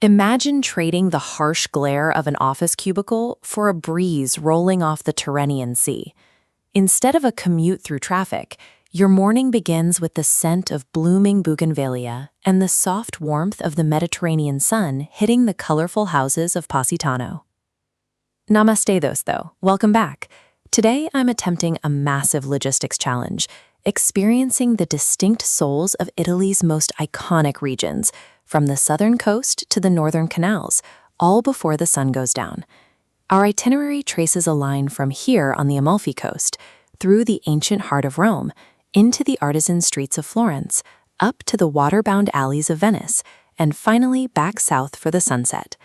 Imagine trading the harsh glare of an office cubicle for a breeze rolling off the Tyrrhenian Sea. Instead of a commute through traffic, your morning begins with the scent of blooming bougainvillea and the soft warmth of the Mediterranean sun hitting the colorful houses of Positano. Namaste, dosto. Welcome back. Today, I'm attempting a massive logistics challenge, experiencing the distinct souls of Italy's most iconic regions, from the southern coast to the northern canals, all before the sun goes down. Our itinerary traces a line from here on the Amalfi Coast, through the ancient heart of Rome, into the artisan streets of Florence, up to the water-bound alleys of Venice, and finally back south for the sunset.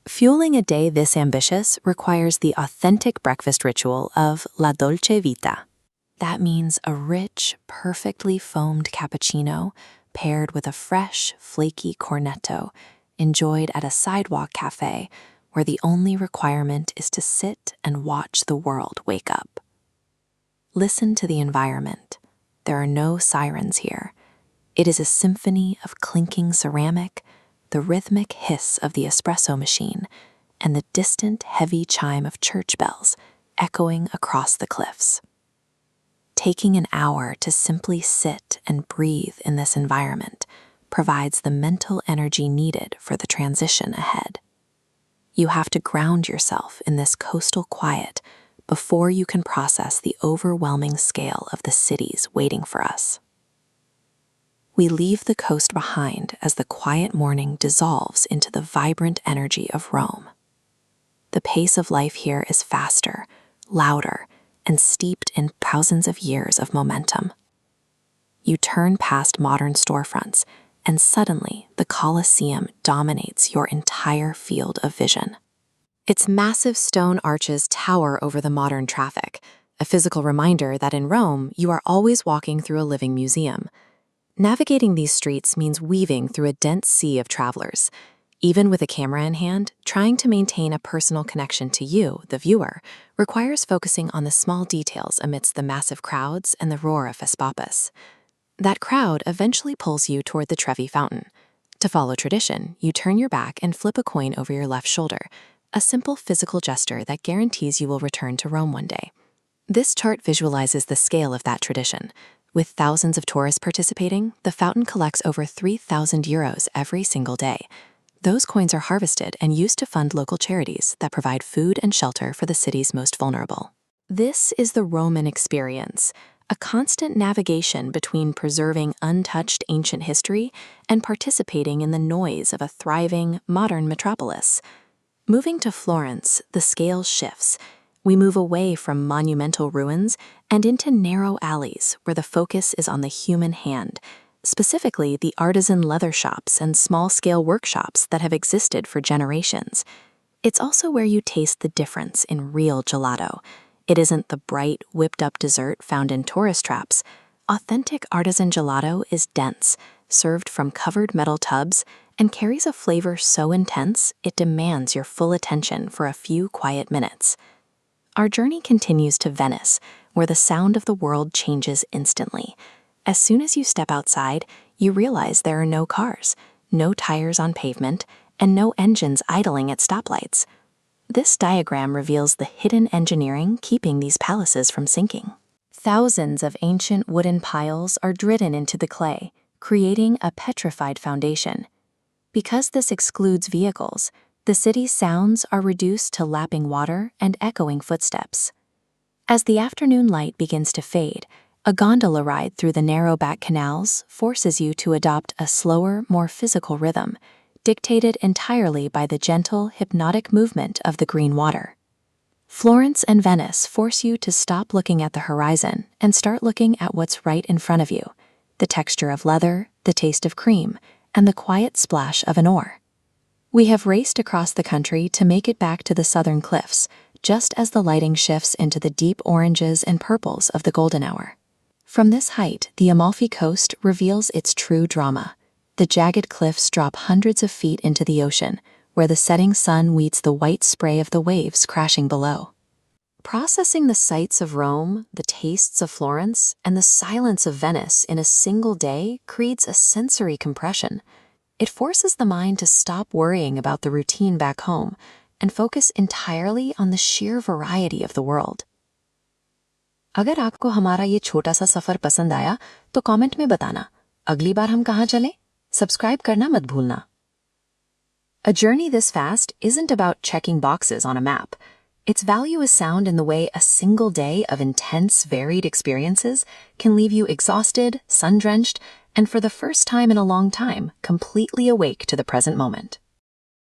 Fueling a day this ambitious requires the authentic breakfast ritual of la dolce vita. That means a rich, perfectly foamed cappuccino paired with a fresh, flaky cornetto, enjoyed at a sidewalk cafe where the only requirement is to sit and watch the world wake up. Listen to the environment. There are no sirens here. It is a symphony of clinking ceramic, the rhythmic hiss of the espresso machine, and the distant, heavy chime of church bells echoing across the cliffs. Taking an hour to simply sit and breathe in this environment provides the mental energy needed for the transition ahead. You have to ground yourself in this coastal quiet before you can process the overwhelming scale of the cities waiting for us. We leave the coast behind as the quiet morning dissolves into the vibrant energy of Rome. The pace of life here is faster, louder, and steeped in thousands of years of momentum. You turn past modern storefronts, and suddenly the Colosseum dominates your entire field of vision. Its massive stone arches tower over the modern traffic, a physical reminder that in Rome you are always walking through a living museum. Navigating these streets means weaving through a dense sea of travelers. Even with a camera in hand, trying to maintain a personal connection to you, the viewer, requires focusing on the small details amidst the massive crowds and the roar of Vespapas. That crowd eventually pulls you toward the Trevi Fountain. To follow tradition, you turn your back and flip a coin over your left shoulder, a simple physical gesture that guarantees you will return to Rome one day. This chart visualizes the scale of that tradition. With thousands of tourists participating, the fountain collects over 3,000 euros every single day. Those coins are harvested and used to fund local charities that provide food and shelter for the city's most vulnerable. This is the Roman experience, a constant navigation between preserving untouched ancient history and participating in the noise of a thriving, modern metropolis. Moving to Florence, the scale shifts. We move away from monumental ruins and into narrow alleys where the focus is on the human hand, specifically the artisan leather shops and small-scale workshops that have existed for generations. It's also where you taste the difference in real gelato. It isn't the bright, whipped-up dessert found in tourist traps. Authentic artisan gelato is dense, served from covered metal tubs, and carries a flavor so intense it demands your full attention for a few quiet minutes. Our journey continues to Venice, where the sound of the world changes instantly. As soon as you step outside, you realize there are no cars, no tires on pavement, and no engines idling at stoplights. This diagram reveals the hidden engineering keeping these palaces from sinking. Thousands of ancient wooden piles are driven into the clay, creating a petrified foundation. Because this excludes vehicles, the city's sounds are reduced to lapping water and echoing footsteps. As the afternoon light begins to fade, a gondola ride through the narrow back canals forces you to adopt a slower, more physical rhythm, dictated entirely by the gentle, hypnotic movement of the green water. Florence and Venice force you to stop looking at the horizon and start looking at what's right in front of you, the texture of leather, the taste of cream, and the quiet splash of an oar. We have raced across the country to make it back to the southern cliffs, just as the lighting shifts into the deep oranges and purples of the golden hour. From this height, the Amalfi Coast reveals its true drama. The jagged cliffs drop hundreds of feet into the ocean, where the setting sun meets the white spray of the waves crashing below. Processing the sights of Rome, the tastes of Florence, and the silence of Venice in a single day creates a sensory compression. It forces the mind to stop worrying about the routine back home and focus entirely on the sheer variety of the world. अगर आपको हमारा ये छोटा सा सफर पसंद आया तो comment में बताना अगली बार हम कहाँ चलें? सब्सक्राइब करना मत भूलना. A journey this fast isn't about checking boxes on a map. Its value is found in the way a single day of intense, varied experiences can leave you exhausted, sun-drenched, and for the first time in a long time, completely awake to the present moment.